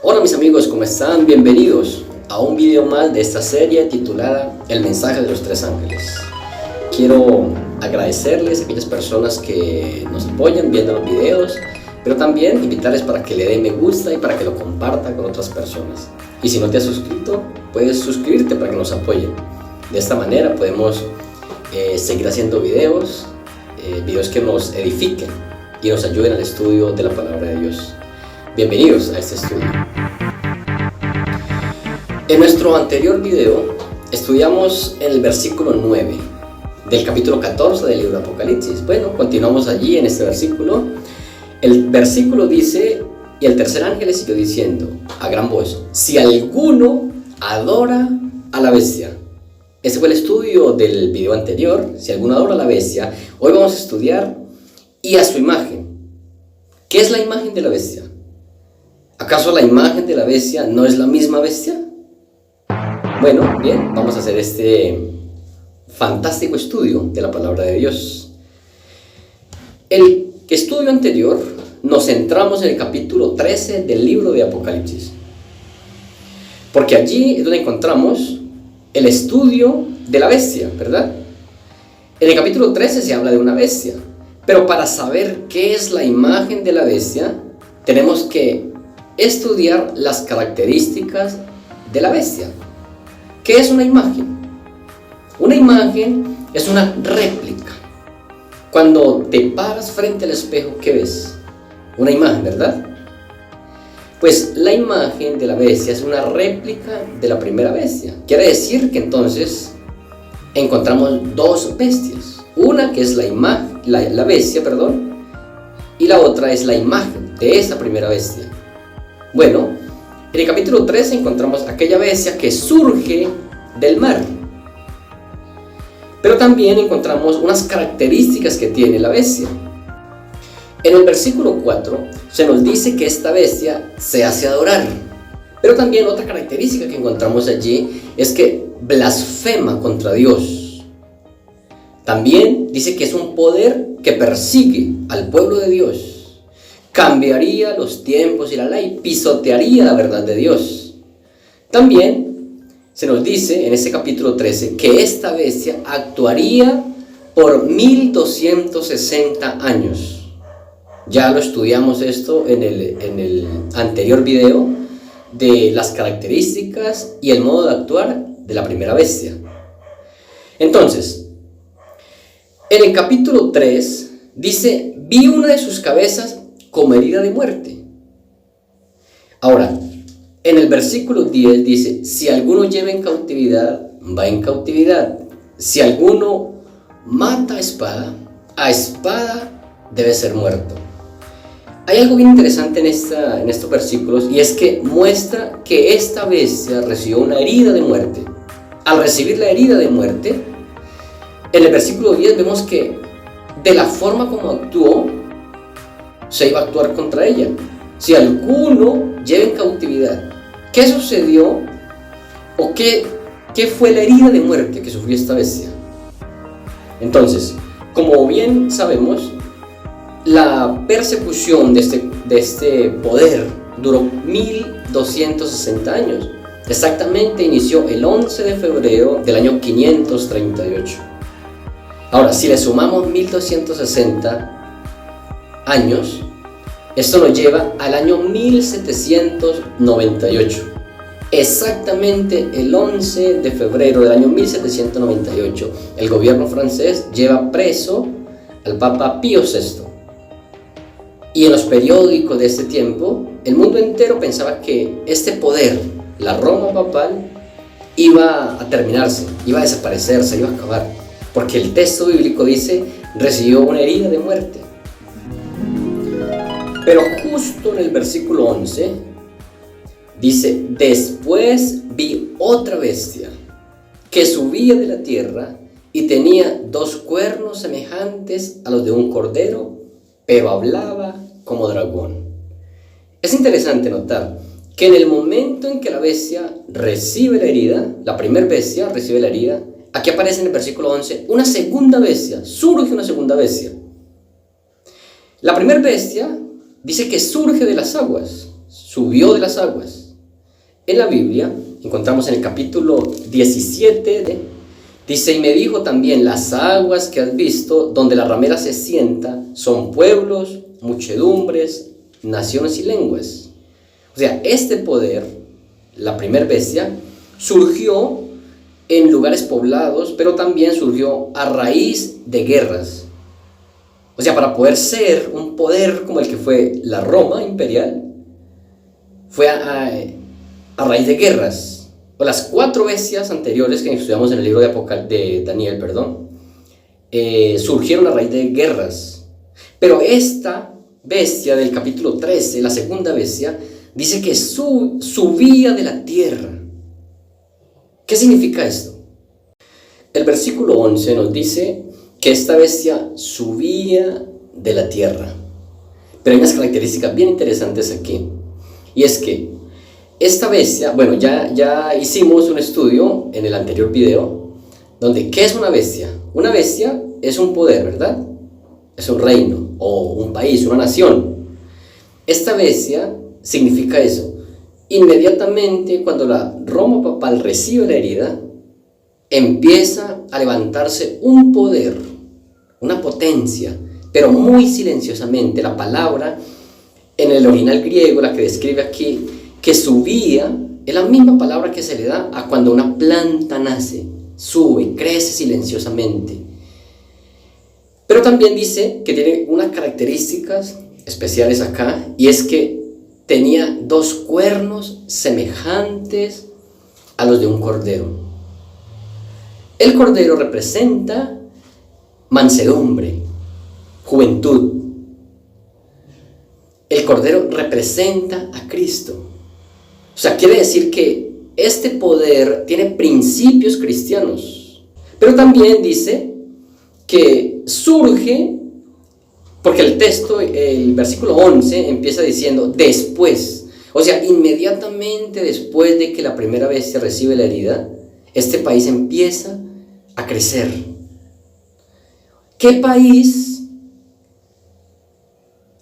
Hola mis amigos, ¿cómo están? Bienvenidos a un video más de esta serie titulada El mensaje de los tres ángeles. Quiero agradecerles a aquellas personas que nos apoyan viendo los videos, pero también invitarles para que le den me gusta y para que lo compartan con otras personas. Y si no te has suscrito, puedes suscribirte para que nos apoyen. De esta manera podemos seguir haciendo videos que nos edifiquen y nos ayuden al estudio de la palabra de Dios. Bienvenidos a este estudio. En nuestro anterior video estudiamos el versículo 9 del capítulo 14 del libro de Apocalipsis. Bueno, continuamos allí en este versículo. El versículo dice, y el tercer ángel siguió diciendo a gran voz: si alguno adora a la bestia. Ese fue el estudio del video anterior, si alguno adora a la bestia. Hoy vamos a estudiar y a su imagen. ¿Qué es la imagen de la bestia? ¿Acaso la imagen de la bestia no es la misma bestia? Bueno, bien, vamos a hacer este fantástico estudio de la palabra de Dios. El estudio anterior nos centramos en el capítulo 13 del libro de Apocalipsis, porque allí es donde encontramos el estudio de la bestia, ¿verdad? En el capítulo 13 se habla de una bestia, pero para saber qué es la imagen de la bestia, tenemos que estudiar las características de la bestia. ¿Qué es una imagen? Una imagen es una réplica. Cuando te paras frente al espejo, ¿qué ves? Una imagen, ¿verdad? Pues la imagen de la bestia es una réplica de la primera bestia. Quiere decir que entonces encontramos dos bestias. Una que es la bestia, y la otra es la imagen de esa primera bestia. Bueno, en el capítulo 13 encontramos aquella bestia que surge del mar. Pero también encontramos unas características que tiene la bestia. En el versículo 4 se nos dice que esta bestia se hace adorar. Pero también otra característica que encontramos allí es que blasfema contra Dios. También dice que es un poder que persigue al pueblo de Dios. Cambiaría los tiempos y la ley, pisotearía la verdad de Dios. También se nos dice en este capítulo 13 que esta bestia actuaría por 1260 años. Ya lo estudiamos esto en el anterior video de las características y el modo de actuar de la primera bestia. Entonces, en el capítulo 3 dice: vi una de sus cabezas como herida de muerte. Ahora, en el versículo 10 dice: si alguno lleva en cautividad, va en cautividad. Si alguno mata a espada debe ser muerto. Hay algo bien interesante en estos versículos, y es que muestra que esta bestia recibió una herida de muerte. Al recibir la herida de muerte, en el versículo 10 vemos que de la forma como actuó, se iba a actuar contra ella. Si alguno lleva en cautividad, ¿qué sucedió? ¿O qué fue la herida de muerte que sufrió esta bestia? Entonces, como bien sabemos, la persecución de este poder duró 1260 años. Exactamente inició el 11 de febrero del año 538. Ahora, si le sumamos 1260 años, esto nos lleva al año 1798. Exactamente el 11 de febrero del año 1798, el gobierno francés lleva preso al Papa Pío VI. Y en los periódicos de este tiempo, el mundo entero pensaba que este poder, la Roma papal, iba a terminarse, iba a desaparecer, se iba a acabar, porque el texto bíblico dice: recibió una herida de muerte. Pero justo en el versículo 11 dice: después vi otra bestia que subía de la tierra y tenía dos cuernos semejantes a los de un cordero, pero hablaba como dragón. Es interesante notar que en el momento en que la bestia recibe la herida, la primera bestia recibe la herida, aquí aparece en el versículo 11 una segunda bestia, surge una segunda bestia. La primera bestia dice que surge de las aguas, subió de las aguas. En la Biblia encontramos en el capítulo 17, dice: y me dijo también, las aguas que has visto, donde la ramera se sienta, son pueblos, muchedumbres, naciones y lenguas. O sea, este poder, la primer bestia, surgió en lugares poblados, pero también surgió a raíz de guerras. O sea, para poder ser un poder como el que fue la Roma imperial, fue a raíz de guerras. O las 4 bestias anteriores que estudiamos en el libro de Daniel, surgieron a raíz de guerras. Pero esta bestia del capítulo 13, la segunda bestia, dice que subía de la tierra. ¿Qué significa esto? El versículo 11 nos dice que esta bestia subía de la tierra. Pero hay unas características bien interesantes aquí. Y es que esta bestia, bueno, ya hicimos un estudio en el anterior video, donde, ¿qué es una bestia? Una bestia es un poder, ¿verdad? Es un reino, o un país, una nación. Esta bestia significa eso. Inmediatamente cuando la Roma papal recibe la herida, empieza a levantarse un poder, una potencia, pero muy silenciosamente. La palabra en el original griego, la que describe aquí, que subía, es la misma palabra que se le da a cuando una planta nace, sube, crece silenciosamente. Pero también dice que tiene unas características especiales acá, y es que tenía 2 cuernos semejantes a los de un cordero. El cordero representa mansedumbre, juventud. El cordero representa a Cristo. O sea, quiere decir que este poder tiene principios cristianos. Pero también dice que surge, porque el texto, el versículo 11 empieza diciendo después. O sea, inmediatamente después de que la primera bestia recibe la herida, este país empieza a crecer. ¿Qué país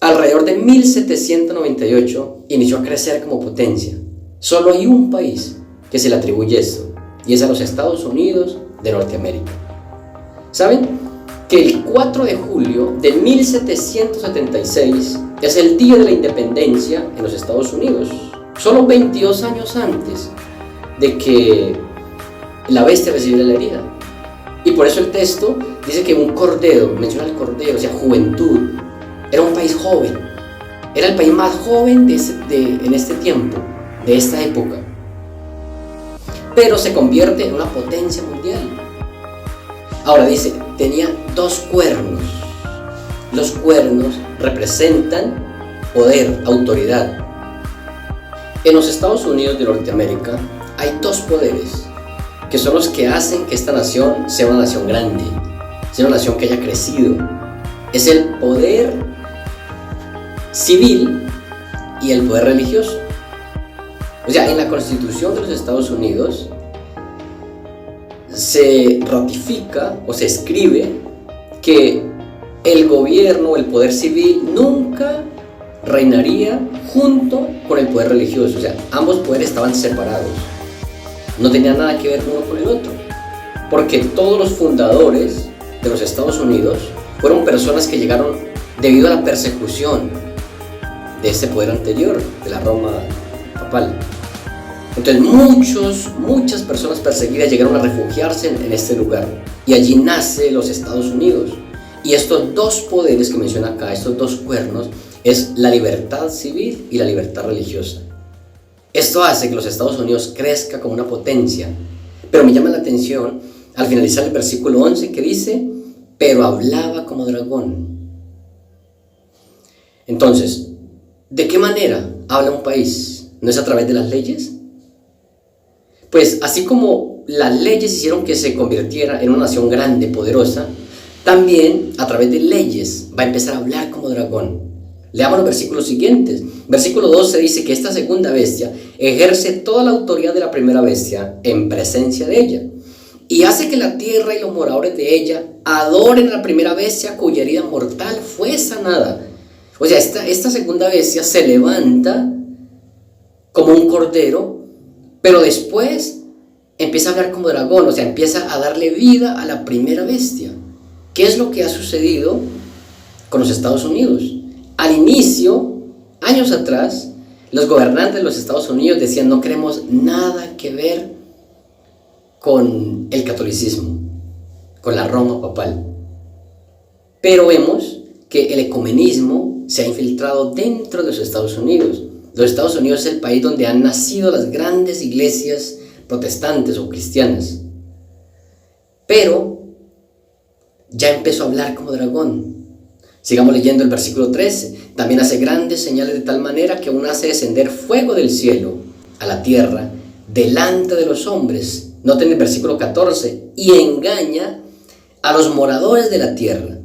alrededor de 1798 inició a crecer como potencia? Solo hay un país que se le atribuye esto, y es a los Estados Unidos de Norteamérica. ¿Saben? Que el 4 de julio de 1776 es el día de la independencia en los Estados Unidos, solo 22 años antes de que la bestia recibiera la herida. Y por eso el texto dice que un cordero, menciona el cordero, o sea, juventud. Era un país joven, era el país más joven en este tiempo, de esta época. Pero se convierte en una potencia mundial. Ahora dice, tenía 2 cuernos. Los cuernos representan poder, autoridad. En los Estados Unidos de Norteamérica hay 2 poderes que son los que hacen que esta nación sea una nación grande, sea una nación que haya crecido. Es el poder civil y el poder religioso. O sea, en la Constitución de los Estados Unidos se ratifica o se escribe que el gobierno, el poder civil, nunca reinaría junto con el poder religioso. O sea, ambos poderes estaban separados, no tenían nada que ver uno con el otro, porque todos los fundadores de los Estados Unidos fueron personas que llegaron debido a la persecución de ese poder anterior, de la Roma papal. Entonces muchas personas perseguidas llegaron a refugiarse en este lugar, y allí nace los Estados Unidos. Y estos 2 poderes que menciona acá, estos 2 cuernos, es la libertad civil y la libertad religiosa. Esto hace que los Estados Unidos crezca como una potencia. Pero me llama la atención al finalizar el versículo 11 que dice, pero hablaba como dragón. Entonces, ¿de qué manera habla un país? ¿No es a través de las leyes? Pues así como las leyes hicieron que se convirtiera en una nación grande, poderosa, también a través de leyes va a empezar a hablar como dragón. Leamos los versículos siguientes. Versículo 12 dice que esta segunda bestia ejerce toda la autoridad de la primera bestia en presencia de ella, y hace que la tierra y los moradores de ella adoren a la primera bestia cuya herida mortal fue sanada. O sea, esta segunda bestia se levanta como un cordero, pero después empieza a hablar como dragón, o sea, empieza a darle vida a la primera bestia. ¿Qué es lo que ha sucedido con los Estados Unidos? Al inicio, años atrás, los gobernantes de los Estados Unidos decían: no queremos nada que ver con el catolicismo, con la Roma papal. Pero vemos que el ecumenismo se ha infiltrado dentro de los Estados Unidos. Los Estados Unidos es el país donde han nacido las grandes iglesias protestantes o cristianas. Pero ya empezó a hablar como dragón. Sigamos leyendo el versículo 13. También hace grandes señales de tal manera que aún hace descender fuego del cielo a la tierra delante de los hombres. Noten el versículo 14. Y engaña a los moradores de la tierra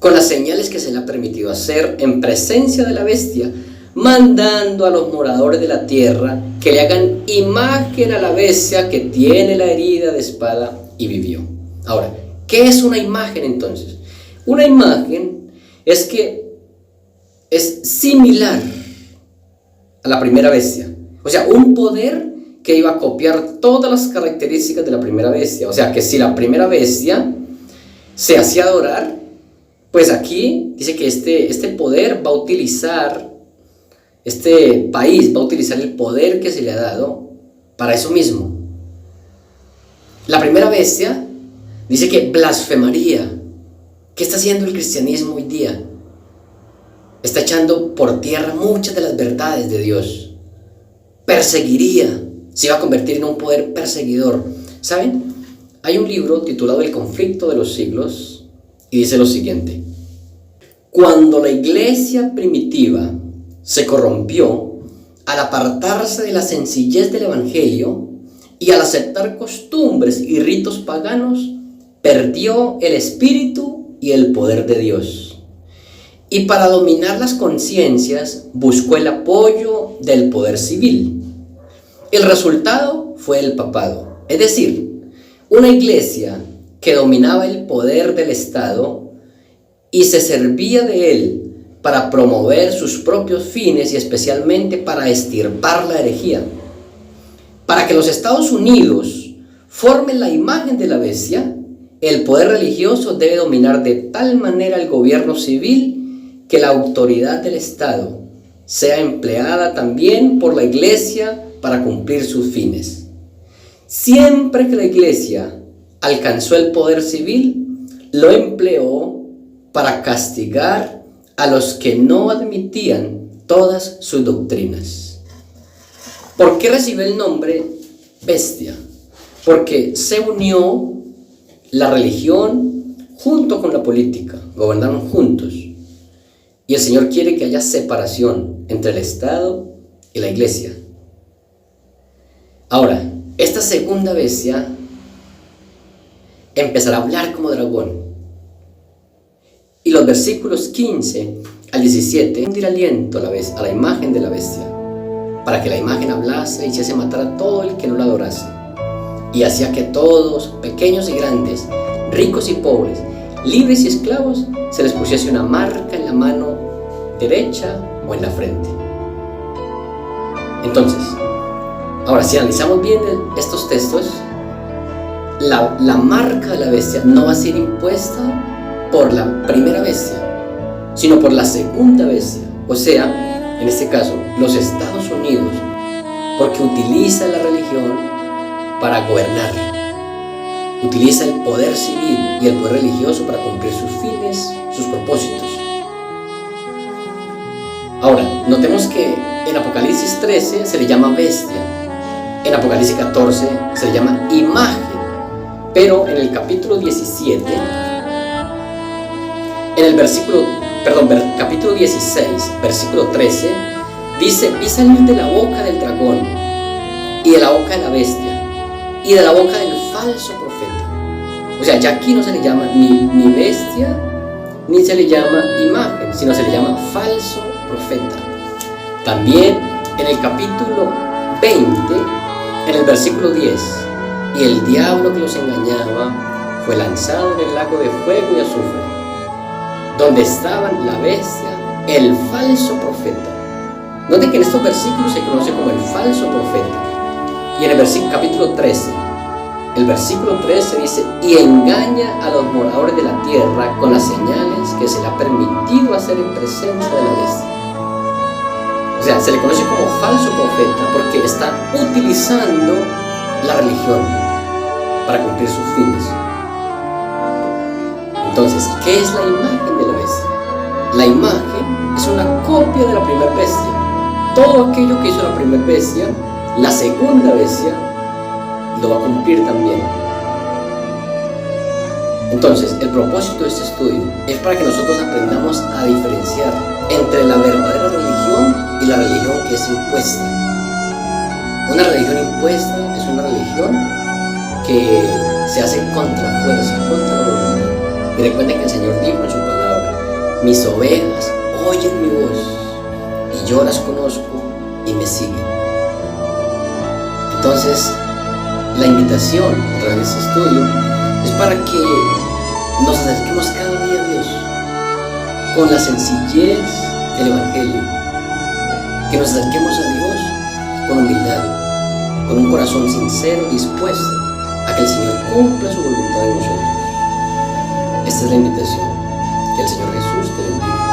con las señales que se le ha permitido hacer en presencia de la bestia, mandando a los moradores de la tierra que le hagan imagen a la bestia que tiene la herida de espada y vivió. Ahora, ¿qué es una imagen entonces? Una imagen es que es similar a la primera bestia. O sea, un poder que iba a copiar todas las características de la primera bestia. O sea, que si la primera bestia se hacía adorar, pues aquí dice que este poder va a utilizar, este país va a utilizar el poder que se le ha dado para eso mismo. La primera bestia dice que blasfemaría. ¿Qué está haciendo el cristianismo hoy día? Está echando por tierra muchas de las verdades de Dios. Perseguiría, se iba a convertir en un poder perseguidor. ¿Saben? Hay un libro titulado El conflicto de los siglos y dice lo siguiente: cuando la iglesia primitiva se corrompió al apartarse de la sencillez del evangelio y al aceptar costumbres y ritos paganos, perdió el espíritu y el poder de Dios. Y para dominar las conciencias buscó el apoyo del poder civil. El resultado fue el papado, es decir, una iglesia que dominaba el poder del Estado y se servía de él para promover sus propios fines y especialmente para extirpar la herejía. Para que los Estados Unidos formen la imagen de la bestia, el poder religioso debe dominar de tal manera el gobierno civil que la autoridad del Estado sea empleada también por la iglesia para cumplir sus fines. Siempre que la iglesia alcanzó el poder civil, lo empleó para castigar a los que no admitían todas sus doctrinas. ¿Por qué recibe el nombre bestia? Porque se unió la religión junto con la política, gobernaron juntos. Y el Señor quiere que haya separación entre el Estado y la iglesia. Ahora, esta segunda bestia empezará a hablar como dragón. Y los versículos 15 al 17 hundir aliento a la imagen de la bestia, para que la imagen hablase y hiciese matar a todo el que no la adorase. Y hacía que todos, pequeños y grandes, ricos y pobres, libres y esclavos, se les pusiese una marca en la mano derecha o en la frente. Entonces, ahora si analizamos bien estos textos, la marca de la bestia no va a ser impuesta por la primera bestia, sino por la segunda bestia, o sea, en este caso, los Estados Unidos, porque utiliza la religión para gobernar, utiliza el poder civil y el poder religioso para cumplir sus fines, sus propósitos. Ahora, notemos que en Apocalipsis 13 se le llama bestia, en Apocalipsis 14 se le llama imagen, pero en el capítulo 17, en el capítulo 16, versículo 13, dice: vi salir de la boca del dragón y de la boca de la bestia y de la boca del falso profeta. O sea, ya aquí no se le llama ni bestia, ni se le llama imagen, sino se le llama falso profeta. También en el capítulo 20, en el versículo 10, y el diablo que los engañaba fue lanzado en el lago de fuego y azufre, donde estaban la bestia, el falso profeta. Note que en estos versículos se conoce como el falso profeta. Y en el capítulo 13, el versículo 13 dice: y engaña a los moradores de la tierra con las señales que se le ha permitido hacer en presencia de la bestia. O sea, se le conoce como falso profeta porque está utilizando la religión para cumplir sus fines. Entonces, ¿qué es la imagen de la bestia? La imagen es una copia de la primera bestia. Todo aquello que hizo la primera bestia, la segunda bestia lo va a cumplir también. Entonces, el propósito de este estudio es para que nosotros aprendamos a diferenciar entre la verdadera religión y la religión que es impuesta. Una religión impuesta es una religión que se hace contra fuerza, contra la voluntad. Y recuerden que el Señor dijo en su palabra: mis ovejas oyen mi voz y yo las conozco y me siguen. Entonces, la invitación a través de este estudio es para que nos acerquemos cada día a Dios con la sencillez del Evangelio, que nos acerquemos a Dios con humildad, con un corazón sincero, dispuesto a que el Señor cumpla su voluntad en nosotros. Esta es la invitación. Que el Señor Jesús te bendiga.